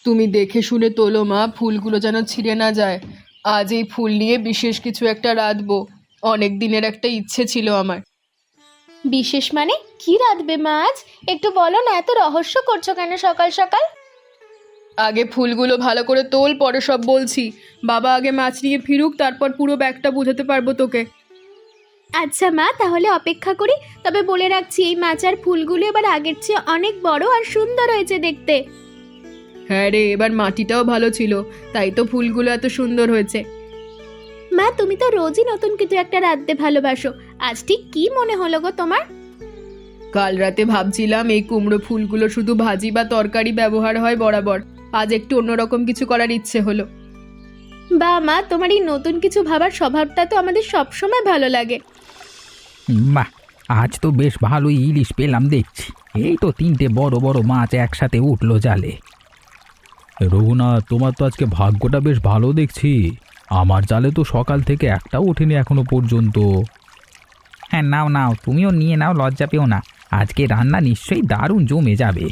তুমি দেখে শুনে তোলো মা, ফুলগুলো যেন ছিঁড়ে না যায়। আজ এই ফুল নিয়ে বিশেষ কিছু একটা রাঁধবো। অনেক দিনের একটা ইচ্ছে ছিল আমার। বিশেষ মানে কি রাঁধবে মা আজ? একটু বলো না, এত রহস্য করছো কেন সকাল সকাল? আগে ফুলগুলো ভালো করে তোল, পরে সব বলছি। বাবা আগে মাছ নিয়ে ফিরুক, তারপর পুরো ব্যাগটা বোঝাতে পারবো তোকে। আচ্ছা মা, তাহলে অপেক্ষা করি। তবে বলে রাখছি, এই মাছ আর ফুলগুলো এবার আগের চেয়ে অনেক বড় আর সুন্দর হয়েছে দেখতে। হ্যাঁ রে, এবার মাটিটাও ভালো ছিল, তাই তো ফুলগুলো এত সুন্দর হয়েছে। মা, তুমি তো রোজই নতুন কিছু একটা রাঁধতে ভালোবাসো। আজ ঠিক কি মনে হলো গো তোমার? কাল রাতে ভাবছিলাম এই কুমড়ো ফুলগুলো শুধু ভাজি বা তরকারি ব্যবহার হয় বরাবর, আজ একটু অন্যরকম কিছু করার ইচ্ছে হলো। বা মা, তোমার এই নতুন কিছু ভাবার স্বভাবটা তো আমাদের সবসময় ভালো লাগে। বাহ, আজ তো বেশ ভালোই ইলিশ পেলাম দেখছি। এই তো 3টে বড় বড় মাছ একসাথে উঠলো জালে। রঘুনাথ, তোমার তো আজকে ভাগ্যটা বেশ ভালো দেখছি। আমার জালে তো সকাল থেকে একটাও ওঠেনি এখনো পর্যন্ত। হ্যাঁ, নাও নাও, তুমিও নিয়ে নাও, লজ্জা পেও না। আজকে রান্না নিশ্চয়ই দারুণ জমে যাবে।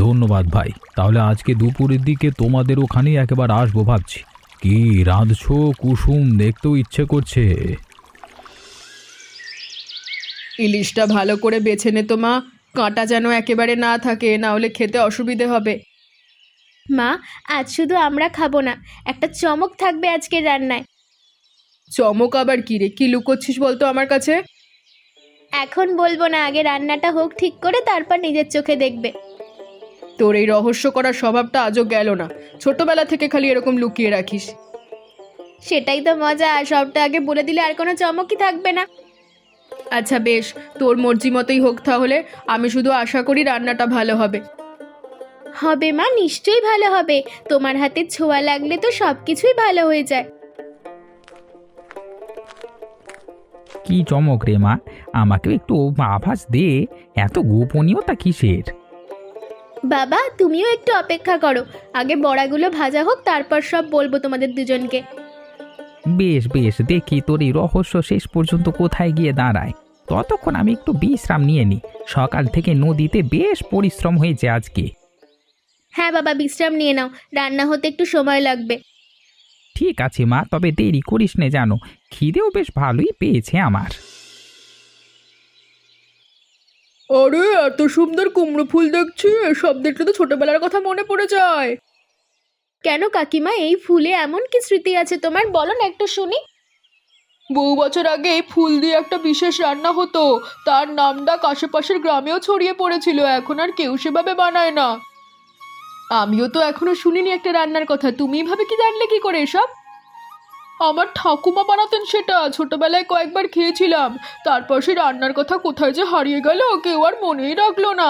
ধন্যবাদ ভাই, তাহলে আজকে দুপুরের দিকে তোমাদের ওখানেই একেবারে আসবো ভাবছি। কি রাঁধছো কুসুম, দেখতেও ইচ্ছে করছে। ইলিশটা ভালো করে বেছে নে তো মা, কাঁটা যেন একেবারে না থাকে, না হলে খেতে অসুবিধে হবে। মা, আজ শুধু আমরা খাবো না, একটা চমক থাকবে আজকের রান্নায়। চমক আবার কি রে? কি লুকোচ্ছিস বলতো আমার কাছে? এখন বলবো না, আগে রান্নাটা হোক ঠিক করে, তারপর নিজের চোখে দেখবে। তোর এই রহস্য করার স্বভাবটা আজও গেল না। ছোটবেলা থেকে খালি এরকম লুকিয়ে রাখিস। সেটাই তো মজা, সবটা আগে বলে দিলে আর কোনো চমকই থাকবে না। আচ্ছা বেশ, তোর মর্জি মতোই হোক তাহলে। আমি শুধু আশা করি রান্নাটা ভালো হবে। হবে মা, নিশ্চয়ই ভালো হবে। তোমার হাতে ছোঁয়া লাগলে তো সব কিছুই ভালো হয়ে যায়। কি চমক রে মা, আমাকেও একটু আভাস দে। এত গোপনীয়তা কিসের? বাবা, তুমিও একটু অপেক্ষা করো। আগে বড়াগুলো ভাজা হোক, তারপর সব বলবো তোমাদের দুজনকে। বেশ বেশ, দেখি তোর এই রহস্য শেষ পর্যন্ত কোথায় গিয়ে দাঁড়ায়। ততক্ষণ আমি একটু বিশ্রাম নিয়ে নিই। সকাল থেকে নদীতে বেশ পরিশ্রম হয়েছে আজকে। হ্যাঁ বাবা, বিশ্রাম নিয়ে নাও, রান্না হতে একটু সময় লাগবে। ঠিক আছে মা, তবে দেরি করিস নে জানো। খিদেও বেশ ভালোই পেয়েছে আমার। আরে এত সুন্দর কুমড়ো ফুল দেখছি, সব দেখলে তো ছোটবেলার কথা মনে পড়ে যায়। কেন কাকিমা, এই ফুলে এমন কি স্মৃতি আছে তোমার? বলো না, একটু শুনি। বহু বছর আগে এই ফুল দিয়ে একটা বিশেষ রান্না হতো, তার নাম ডাক আশেপাশের গ্রামেও ছড়িয়ে পড়েছিল। এখন আর কেউ সেভাবে বানায় না। আমিও তো এখনো শুনিনি একটা রান্নার কথা, তুমি ভাবে কি জানলে কি করে এসব? আমার ঠাকুমা বানাতেন সেটা, ছোটবেলায় কয়েকবার খেয়েছিলাম। তারপর সেই রান্নার কথা কোথায় যে হারিয়ে গেল, কেউ আর মনেই রাখলো না।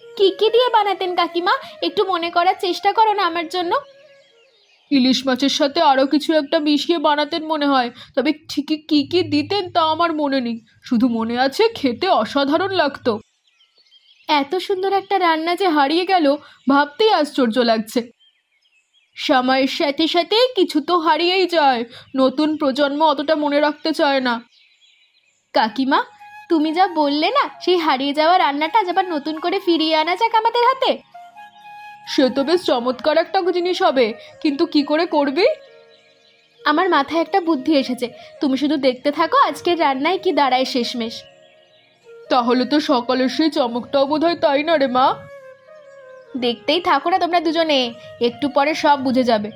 কি কি দিয়ে বানাতেন কাকিমা? একটু মনে করার চেষ্টা করো না আমার জন্য। ইলিশ মাছের সাথে আরো কিছু একটা মিশিয়ে বানাতেন মনে হয়, তবে ঠিকই কি কি দিতেন তা আমার মনে নেই। শুধু মনে আছে খেতে অসাধারণ লাগতো। এত সুন্দর একটা রান্না যে হারিয়ে গেল, ভাবতেই আশ্চর্য লাগছে। সময়ের সাথে সাথে কিছু তো হারিয়েই যায়, নতুন প্রজন্ম অতটা মনে রাখতে চায় না। কাকিমা, তুমি যা বললে না, সেই হারিয়ে যাওয়া রান্নাটা আজ আবার নতুন করে ফিরিয়ে আনা যাক আমাদের হাতে। সে তো বেশ চমৎকার একটা জিনিস হবে, কিন্তু কি করে করবি? আমার মাথায় একটা বুদ্ধি এসেছে, তুমি শুধু দেখতে থাকো আজকের রান্নায় কি দাঁড়ায় শেষমেশ। তাহলে তো সকালের সেই চমকটাও বোধ হয়, তাই না রে মা? দেখতেই থাকো না তোমরা দুজনে, একটু পরে সব বুঝে যাবে।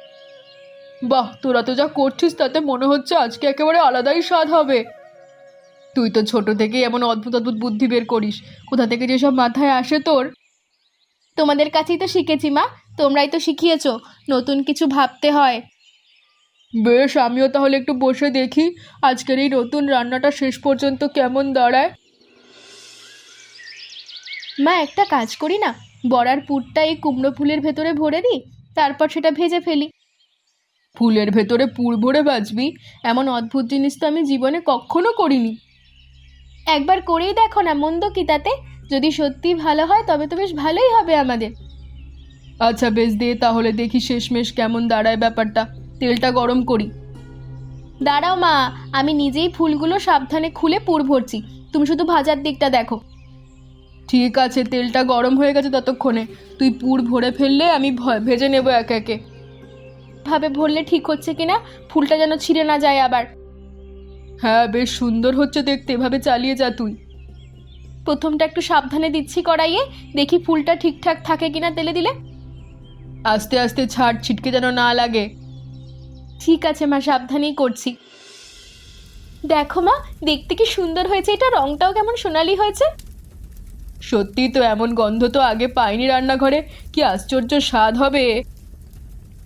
বাহ, তোরা তো যা করছিস তাতে মনে হচ্ছে আজকে একেবারে আলাদাই স্বাদ হবে। তুই তো ছোট থেকেই এমন অদ্ভুত অদ্ভুত বুদ্ধি বের করিস, কোথা থেকে যে সব মাথায় আসে তোর। তোমাদের কাছেই তো শিখেছি মা, তোমরাই তো শিখিয়েছো নতুন কিছু ভাবতে হয়। বেশ, আমিও তাহলে একটু বসে দেখি আজকের এই নতুন রান্নাটা শেষ পর্যন্ত কেমন দাঁড়ায়। মা, একটা কাজ করি না, বড়ার পুরটা এই কুমড়ো ফুলের ভেতরে ভরে দিই, তারপর সেটা ভেজে ফেলি। ফুলের ভেতরে পুর ভরে বাজবি? এমন অদ্ভুত জিনিস তো আমি জীবনে কখনো করিনি। একবার করেই দেখো না, মন্দ কি তাতে? যদি সত্যি ভালো হয় তবে তো বেশ ভালোই হবে আমাদের। আচ্ছা বেশ, দে তাহলে দেখি শেষমেশ কেমন দাঁড়ায় ব্যাপারটা। তেলটা গরম করি। দাঁড়াও মা, আমি নিজেই ফুলগুলো সাবধানে খুলে পুর ভরছি, তুমি শুধু ভাজার দিকটা দেখো। ঠিক আছে, তেলটা গরম হয়ে গেছে ততক্ষণে। তুই পুর ভরে ফেললে আমি ভেজে নেবো একে একে। ভাবে ভরলে ঠিক হচ্ছে কিনা, ফুলটা যেন ছিঁড়ে না যায় আবার। হ্যাঁ, বেশ সুন্দর হচ্ছে দেখতে, এভাবে চালিয়ে যা তুই। প্রথমটা একটু সাবধানে দিচ্ছি কড়াইয়ে, দেখি ফুলটা ঠিকঠাক থাকে কিনা তেলে দিলে। আস্তে আস্তে ছাড়, ছিটকে যেন না লাগে। ঠিক আছে মা, সাবধানেই করছি। দেখো মা, দেখতে কি সুন্দর হয়েছে, এটা রংটাও কেমন সোনালি হয়েছে। সত্যি তো, এমন গন্ধ তো আগে পাইনি রান্নাঘরে। কি আশ্চর্য স্বাদ হবে।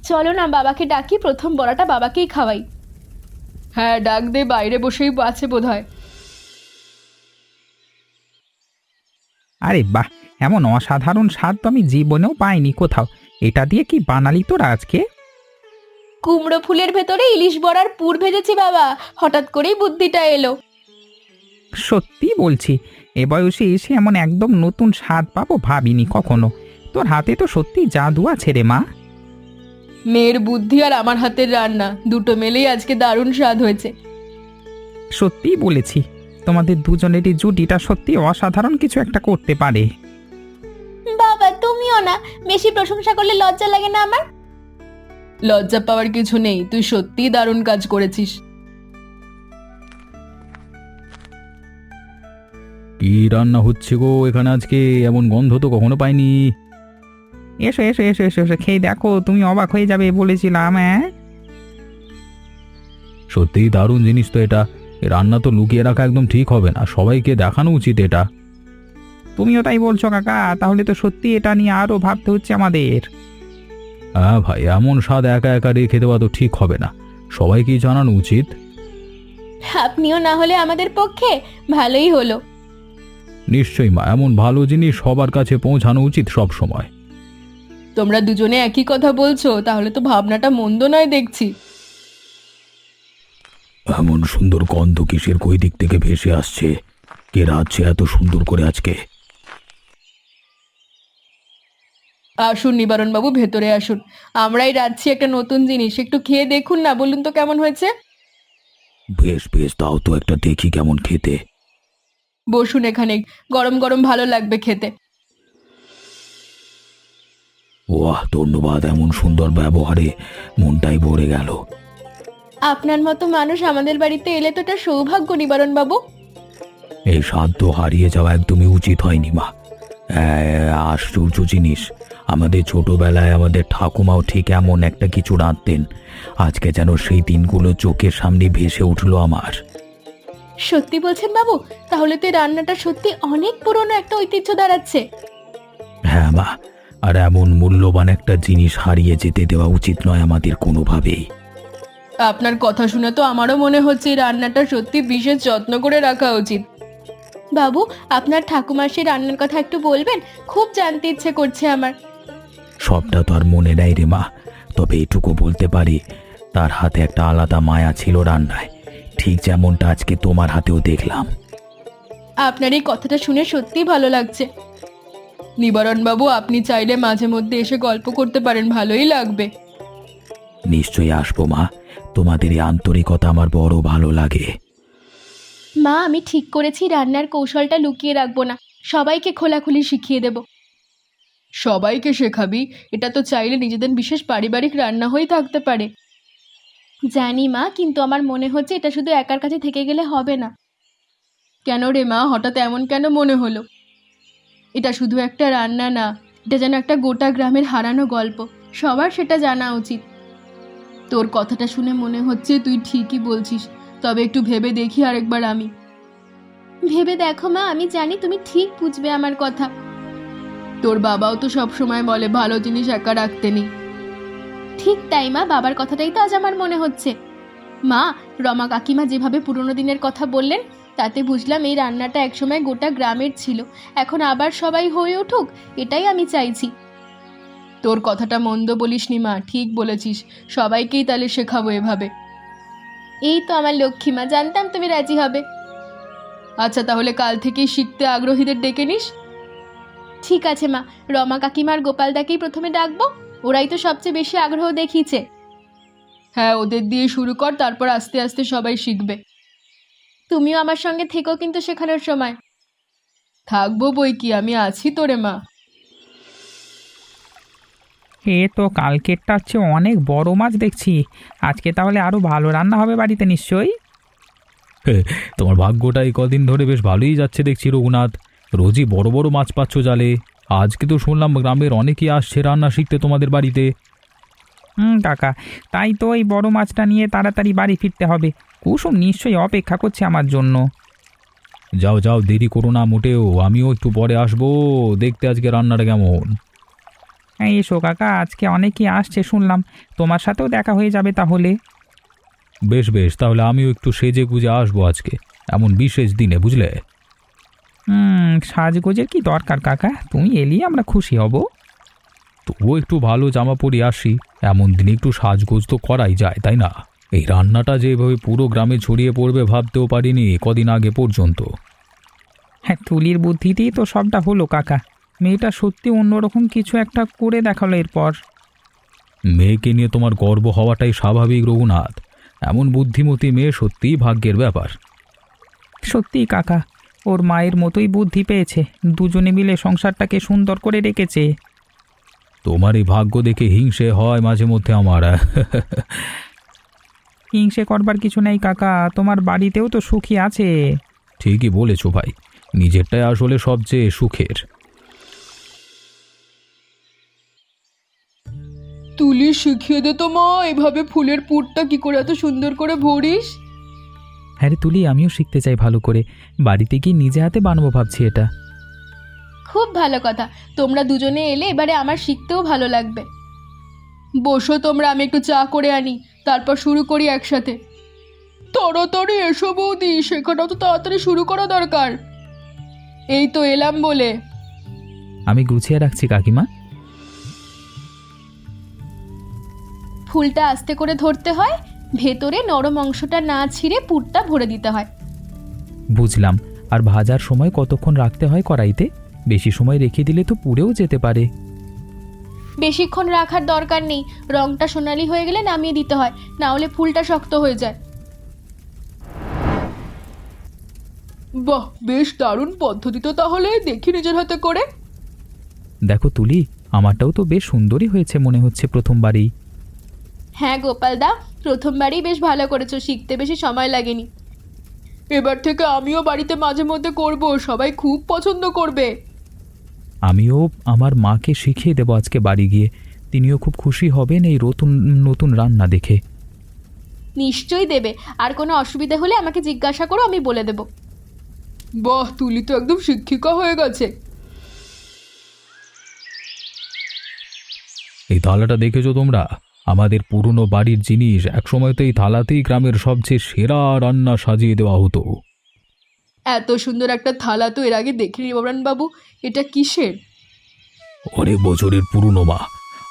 চলো না বাবাকে ডাকি, প্রথম বড়াটা বাবাকেই খাওয়াই। হ্যাঁ ডাক দে, বাইরে বসেই আছে বোধহয়। আরে বাহ, এমন অসাধারণ স্বাদ তো আমি জীবনেও পাইনি কোথাও। এটা দিয়ে কি বানালি তোরা আজকে? কুমড়ো ফুলের ভেতরে ইলিশ বড়ার পুর ভেজেছি বাবা, হঠাৎ করেই বুদ্ধিটা এলো। সত্যি বলছি, এ বয়সে এসে এমন একদম নতুন স্বাদ পাবো ভাবিনি কখনো। তোর হাতে তো সত্যি জাদু আছে রে মা। মেয়ের বুদ্ধি আর আমার হাতের রান্না দুটো মেলেই আজকে দারুণ স্বাদ হয়েছে। সত্যি বলেছি, তোমাদের দুজনেরই জুটিটা সত্যি অসাধারণ কিছু একটা করতে পারে। বাবা তুমিও না, বেশি প্রশংসা করলে লজ্জা লাগে না আমার? লজ্জা পাওয়ার কিছু নেই, তুই সত্যিই দারুণ কাজ করেছিস। কি রান্না হচ্ছে গো এখানে আজকে? এমন গন্ধ তো কখনো পাইনি। এসো এসো এসো এসো এসো, খেয়ে দেখো, তুমি অবাক হয়ে যাবে বলেছিলাম। হ্যাঁ, সত্যিই দারুণ জিনিস তো এটা। এ রান্না তো লুকিয়ে রাখা একদম ঠিক হবে না, সবাইকে দেখানো উচিত এটা। তুমিও তাই বলছো কাকা? তাহলে তো সত্যি এটা নিয়ে আরো ভাবতে হচ্ছে আমাদের। হ্যাঁ ভাই, এমন স্বাদ একা একা রেখে দেওয়া তো ঠিক হবে না, সবাইকেই জানানো উচিত। আপনিও না হলে আমাদের পক্ষে ভালোই হলো। নিশ্চয়ই মা, এমন ভালো জিনিস সবার কাছে পৌঁছানো উচিত সব সময়। তোমরা দুজনে একই কথা বলছো, তাহলে তো ভাবনাটা মন্দ নয় দেখছি। এমন সুন্দর গন্ধ কিসের কই দিক থেকে ভেসে আসছে? কে রাঁধছে এত সুন্দর করে আজকে? আসুন নিবারণ বাবু, ভেতরে আসুন। আমরাই রাঁধছি একটা নতুন জিনিস, একটু খেয়ে দেখুন না, বলুন তো কেমন হয়েছে। বেশ বেশ, তাও তো একটা দেখি কেমন খেতে। বসুন এখানে, গরম গরম ভালো লাগবে খেতে। ওয়াহ, ধন্যবাদ, এমন সুন্দর ব্যবহারে মনটাই ভরে গেল। আপনার মতো মানুষ আমাদের বাড়িতে এলে তো এটা সৌভাগ্য নিবারণ বাবু। এই স্বাদ তো হারিয়ে যাওয়া একদমই উচিত হয়নি মা। আশ্চর্য জিনিস, আমাদের ছোটবেলায় আমাদের ঠাকুমাও ঠিক এমন একটা কিছু রাঁধতেন। আজকে যেন সেই দিনগুলো চোখের সামনে ভেসে উঠলো আমার। সত্যি বলছেন বাবু? তাহলে তো এই রান্নাটা সত্যি অনেক পুরনো একটা ঐতিহ্য দাঁড়াচ্ছে। হ্যাঁ মা, আর এমন মূল্যবান একটা জিনিস হারিয়ে যেতে দেওয়া উচিত নয় আমাদের কোনোভাবেই। আপনার কথা শুনে তো আমারও মনে হচ্ছে এই রান্নাটা সত্যি বিশেষ যত্ন করে রাখা উচিত। বাবু, আপনার ঠাকুমার সেই রান্নার কথা একটু বলবেন, খুব জানতে ইচ্ছে করছে আমার। সবটা তো আর মনে নেই রে মা, তবে এটুকু বলতে পারি, তার হাতে একটা আলাদা মায়া ছিল রান্নায়, ঠিক যেমনটা আজকে তোমার হাতেও দেখলাম। আপনার এই কথাটা শুনে সত্যিই ভালো লাগছে। নিবারণ বাবু, আপনি চাইলে মাঝে মধ্যে এসে গল্প করতে পারেন, ভালোই লাগবে। নিশ্চয়ই আসবো মা, তোমাদের এই আন্তরিকতা আমার বড় ভালো লাগে। মা, আমি ঠিক করেছি রান্নার কৌশলটা লুকিয়ে রাখবো না, সবাইকে খোলাখুলি শিখিয়ে দেব। সবাইকে শেখাবি? এটা তো চাইলে নিজেদের বিশেষ পারিবারিক রান্না হয়েই থাকতে পারে। জানি মা, কিন্তু আমার মনে হচ্ছে এটা শুধু একার কাছে থেকে গেলে হবে না। কেন রে মা, হঠাৎ এমন কেন মনে হলো? এটা শুধু একটা রান্না না, এটা যেন একটা গোটা গ্রামের হারানো গল্প, সবার সেটা জানা উচিত। তোর কথাটা শুনে মনে হচ্ছে তুই ঠিকই বলছিস, তবে একটু ভেবে দেখি আরেকবার আমি। ভেবে দেখো মা, আমি জানি তুমি ঠিক বুঝবে আমার কথা। তোর বাবাও তো সব সময় বলে ভালো জিনিস একা রাখতে নেই। ঠিক তাই মা, বাবার কথাটাই তো আজ আমার মনে হচ্ছে। মা, রমা কাকিমা যেভাবে পুরনো দিনের কথা বললেন, তাতে বুঝলাম এই রান্নাটা একসময় গোটা গ্রামের ছিল, এখন আবার সবাই হয়ে উঠুক, এটাই আমি চাইছি। তোর কথাটা মন্দ বলিসনি মা, ঠিক বলেছিস, সবাইকেই তাহলে শেখাবো এভাবে। এই তো আমার লক্ষ্মী মা, জানতাম তুমি রাজি হবে। আচ্ছা, তাহলে কাল থেকেই শিখতে আগ্রহীদের ডেকে নিস। ঠিক আছে মা, রমা কাকিমার গোপালদাকেই প্রথমে ডাকবো, ওরাই তো সবচেয়ে বেশি আগ্রহ দেখিয়েছে। হ্যাঁ, ওদের দিয়ে শুরু কর, তারপর আস্তে আস্তে সবাই শিখবে। তুমিও আমার সঙ্গে থেকো কিন্তু শেখানোর সময়। থাকবো বই কি, আমি আছি তো রে মা। এ তো কালকেরটা হচ্ছে অনেক বড় মাছ দেখছি। আজকে তাহলে আরো ভালো রান্না হবে বাড়িতে নিশ্চয়ই। তোমার ভাগ্যটা এই কদিন ধরে বেশ ভালোই যাচ্ছে দেখছি রঘুনাথ। রোজই বড় বড় মাছ পাচ্ছ জালে। আজকে তো শুনলাম গ্রামের অনেকেই আসছে রান্না শিখতে তোমাদের বাড়িতে। কাকা, তাই তো এই বড় মাছটা নিয়ে তাড়াতাড়ি বাড়ি ফিরতে হবে। কুসুম নিশ্চয়ই অপেক্ষা করছে আমার জন্য। যাও যাও, দেরি করো না মোটেও, আমিও একটু পরে আসবো দেখতে আজকে রান্নাটা কেমন। হ্যাঁ এসো কাকা, আজকে অনেকেই আসছে শুনলাম, তোমার সাথেও দেখা হয়ে যাবে তাহলে। বেশ বেশ, তাহলে আমিও একটু সেজে গুজে আসবো আজকে, এমন বিশেষ দিনে বুঝলে। সাজগোজের কি দরকার কাকা, তুমি এলেই আমরা খুশি হব। তবুও একটু ভালো জামা পরে আসি, এমন দিনে একটু সাজগোজ তো করাই যায় তাই না? এই রান্নাটা যেভাবে পুরো গ্রামে ছড়িয়ে পড়বে ভাবতেও পারিনি কদিন আগে পর্যন্ত। হ্যাঁ, তুলির বুদ্ধিতেই তো সবটা হলো কাকা। মেয়েটা সত্যি অন্যরকম কিছু একটা করে দেখালো এরপর। মেয়েকে নিয়ে তোমার গর্ব হওয়াটাই স্বাভাবিক রঘুনাথ। এমন বুদ্ধিমতী মেয়ে সত্যিই ভাগ্যের ব্যাপার। সত্যিই কাকা, ওর মায়ের মতোই বুদ্ধি পেয়েছে, দুজনে মিলে সংসারটাকে সুন্দর করে রেখেছে। তোমার এই ভাগ্য দেখে হিংসে হয় মাঝে মধ্যে আমার। হিংসে করবার কিছু নেই কাকা, তোমার বাড়িতেও তো সুখী আছে। ঠিকই বলেছো ভাই, নিজেরটাই আসলে সবচেয়ে সুখের। তুলি শিখিয়ে দে তো মা, এভাবে ফুলের পুরটা কি করে এত সুন্দর করে ভরিস। হ্যাঁ রে তুলি, আমিও শিখতে চাই ভালো করে, বাড়িতে গিয়ে নিজে হাতে বানাবো ভাবছি এটা। খুব ভালো কথা, তোমরা দুজনে এলে এবারে আমার শিখতেও ভালো লাগবে। বসো তোমরা, আমি একটু চা করে আনি, তারপর শুরু করি একসাথে। তাড়াতাড়ি এসো বৌদি, শেখাটা তো তাড়াতাড়ি শুরু করা দরকার। এই তো এলাম বলে। আমি গুছিয়ে রাখছি কাকিমা। ফুলটা আস্তে করে ধরতে হয়, ভেতরে নরম অংশটা না ছিঁড়ে পুরটা ভরে দিতে হয়। বুঝলাম। আর ভাজার সময় কতক্ষণ রাখতে হয় কড়াইতে? বেশি সময় রেখে দিলে তো পুড়েও যেতে পারে। বেশিক্ষণ রাখার দরকার নেই, রংটা সোনালি হয়ে গেলে নামিয়ে দিতে হয়, না হলে ফুলটা শক্ত হয়ে যায়। বাহ, বেশ দারুণ পদ্ধতি তো, তাহলে দেখি নিজের হাতে করে। দেখো তুলি, আমারটাও তো বেশ সুন্দরই হয়েছে মনে হচ্ছে প্রথমবারই। হ্যাঁ গোপালদা, প্রথমবারই বেশ ভালো করেছো, শিখতে বেশি সময় লাগেনি। এবার থেকে আমিও বাড়িতে মাঝে মধ্যে করব, সবাই খুব পছন্দ করবে। আমিও আমার মাকে শিখিয়ে দেবো আজকে বাড়ি গিয়ে, তিনিও খুব খুশি হবেন এই নতুন নতুন রান্না দেখে। নিশ্চয়ই দেবে, আর কোনো অসুবিধা হলে আমাকে জিজ্ঞাসা করো, আমি বলে দেবো। বাহ, তুলি তো একদম শিক্ষিকা হয়ে গেছে। এই থালাটা দেখেছো তোমরা? আমাদের পুরনো বাড়ির জিনিস, একসময় তো এই থালাতেই গ্রামের সবচেয়ে সেরা রান্না সাজিয়ে দেওয়া হতো। এত সুন্দর একটা থালা তো এর আগে দেখিনি ববরান বাবু, এটা কিসের? অনেক বছরের পুরনো মা,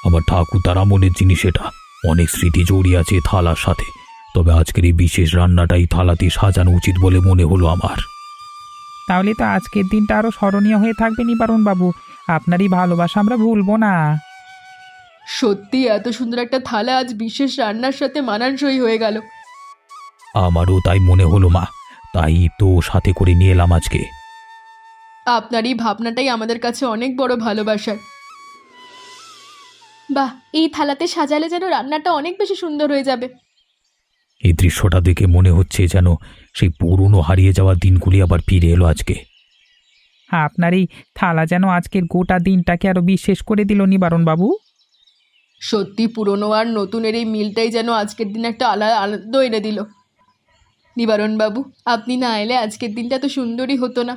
আমার ঠাকুরদার আমলের জিনিস এটা। অনেক স্মৃতি জড়িয়ে আছে থালার সাথে, তবে আজকের এই বিশেষ রান্নাটাই থালাতে সাজানো উচিত বলে মনে হলো আমার। তাহলে তো আজকের দিনটা আরো স্মরণীয় হয়ে থাকবে নিবারণ বাবু, আপনারই ভালোবাসা আমরা ভুলবো না। সত্যি এত সুন্দর একটা থালা আজ বিশেষ রান্নার সাথে মানানসই হয়ে গেল। আমারও তাই মনে হলো মা, তাই তো সাথে করে নিয়ে এলাম আজকে। আপনার এই ভাবনাটাই আমাদের কাছে অনেক বড় ভালোবাসার। বাহ, এই থালাতে সাজালে যেন রান্নাটা অনেক বেশি সুন্দর হয়ে যাবে। এই দৃশ্যটা দেখে মনে হচ্ছে যেন সেই পুরনো হারিয়ে যাওয়া দিনগুলি আবার ফিরে এলো আজকে। আপনার এই থালা যেন আজকের গোটা দিনটাকে আরো বিশেষ করে দিল নিবারণ বাবু। সত্যি পুরনো আর নতুনের এই মিলটাই যেন আজকের দিন একটা আলাদা আনন্দ এনে দিল। নিবারণ বাবু, আপনি না এলে আজকের দিনটা তো সুন্দরই হতো না।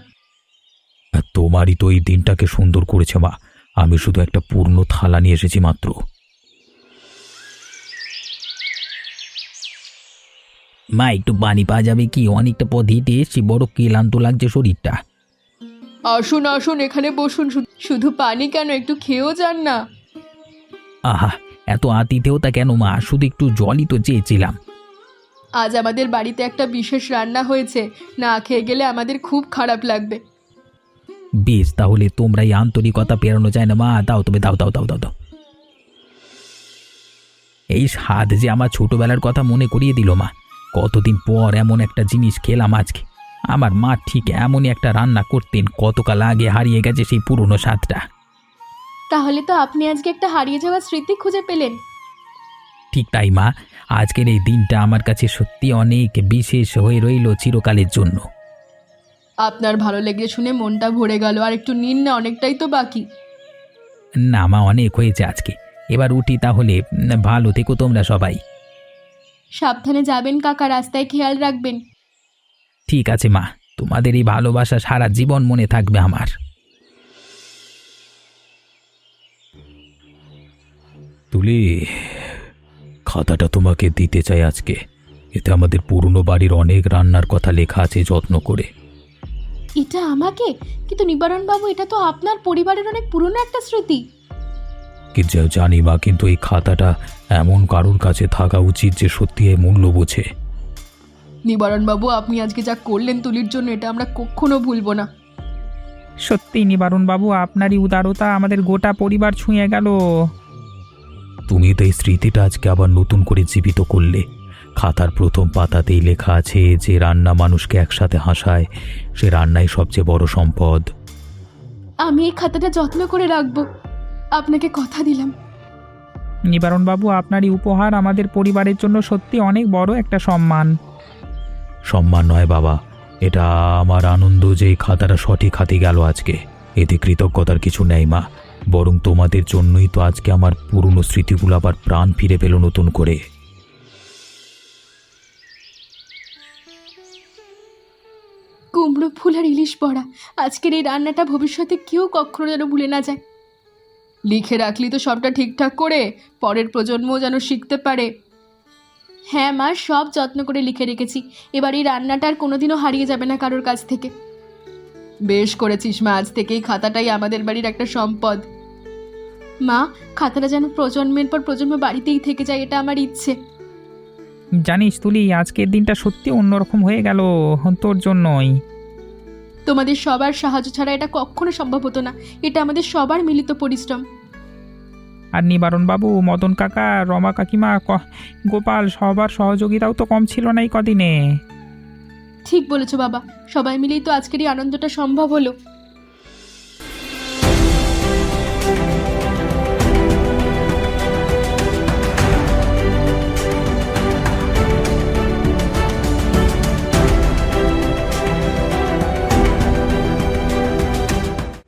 তোমারই তো এই দিনটাকে সুন্দর করেছে মা, আমি শুধু একটা পূর্ণ থালা নিয়ে এসেছি মাত্র। মা একটু পানি পাওয়া যাবে কি? অনেকটা পথ হেঁটে এসেছি, বড় ক্লান্ত লাগছে শরীরটা। আসুন আসুন, এখানে বসুন। শুধু পানি কেন, একটু খেয়েও যান না। আহা, এত আতিথেয়তা কেন মা? শুধু একটু জলই তো চেয়েছিলাম। আজ আমাদের বাড়িতে একটা বিশেষ রান্না হয়েছে, না খেয়ে গেলে আমাদের খুব খারাপ লাগবে। বেশ, তাহলে তোমরা এই আন্তরিকতা পেরানো যায় না মা, দাও তবে দাও দাও দাও দাও দাও। এই স্বাদ যে আমার ছোটবেলার কথা মনে করিয়ে দিল মা। কতদিন পর এমন একটা জিনিস খেলাম আজকে। আমার মা ঠিক এমনই একটা রান্না করতেন, কতকাল আগে হারিয়ে গেছে সেই পুরনো স্বাদটা। তাহলে তো আপনি আজকে একটা হারিয়ে যাওয়া স্মৃতি খুঁজে পেলেন। ঠিক তাই মা, আজকের এই দিনটা আমার কাছে সত্যি অনেক বিশেষ হয়ে রইল চিরকালের জন্য। আপনার ভালো লেগে শুনে মনটা ভরে গেল, আর একটু নিন না, অনেকটাই তো বাকি। না মা, অনেক হয়েছে আজকে, এবার উঠি তাহলে। ভালো থেকো তোমরা সবাই। সাবধানে যাবেন কাকা, রাস্তায় খেয়াল রাখবেন। ঠিক আছে মা, তোমাদের এই ভালোবাসা সারা জীবন মনে থাকবে আমার। তুলি, খাতাটা তোমাকে দিতে চাই আজকে। এতে আমাদের পুরনো বাড়ির অনেক রান্নার কথা লেখা আছে যত্ন করে। এটা আমাকে? কিন্তু নিবারণ বাবু, এটা তো আপনার পরিবারের অনেক পুরনো একটা স্মৃতি। কিন্তু জানি মা, কিন্তু এই খাতাটা এমন কারোর কাছে থাকা উচিত যে সত্যি এর মূল্য বোঝে। নিবারণ বাবু, আপনি আজকে যা করলেন তুলির জন্য, এটা আমরা কখনো ভুলবো না। সত্যি নিবারণ বাবু, আপনারই উদারতা আমাদের গোটা পরিবার ছুঁয়ে গেল। তুমি তো এই স্মৃতিটা আজকে আবার নতুন করে জীবিত করলে। খাতার প্রথম পাতাতেই লেখা আছে যে রান্না মানুষকে একসাথে হাসায়, সে রান্নাই সবচেয়ে বড় সম্পদ। আমি এই খাতাটা যত্ন করে রাখবো, আপনাকে কথা দিলাম। নিবারণ বাবু, আপনারই উপহার আমাদের পরিবারের জন্য সত্যি অনেক বড় একটা সম্মান। সম্মান নয় বাবা, এটা আমার আনন্দ যে এই খাতাটা সঠিক হাতে গেল আজকে। এতে কৃতজ্ঞতার কিছু নেই মা, বরং তোমাদের জন্যই তো আজকে আমার পুরনো স্মৃতিগুলো আবার প্রাণ ফিরে পেল নতুন করে। কুমড়ো ফুল আর ইলিশ বড়া, আজকের এই রান্নাটা ভবিষ্যতে কেউ কখনো যেন ভুলে না যায়। লিখে রাখলি তো সবটা ঠিকঠাক করে, পরের প্রজন্মও যেন শিখতে পারে। হ্যাঁ মা, সব যত্ন করে লিখে রেখেছি। এবার এই রান্নাটা আর কোনোদিনও হারিয়ে যাবে না কারোর কাছ থেকে। বেশ করেছিস মা, আজ থেকেই খাতাটাই আমাদের বাড়ির একটা সম্পদ। মা, খাতাটা যেন প্রজন্মের পর প্রজন্ম বাড়িতেই থেকে যায়, এটা আমার ইচ্ছে। জানিস তুলি, আজকের দিনটা সত্যি অন্যরকম হয়ে গেল তোর জন্যই। তোমাদের সবার সাহায্য ছাড়া এটা কখনো সম্ভব হতো না। এটা আমাদের সবার মিলিত পরিশ্রম। আর নিবারণ বাবু, মদন কাকা, রমা কাকিমা, গোপাল, সবার সহযোগিতাও তো কম ছিল না এই কদিনে। ঠিক বলেছো বাবা, সবাই মিলেই তো আজকের এই আনন্দটা সম্ভব হলো।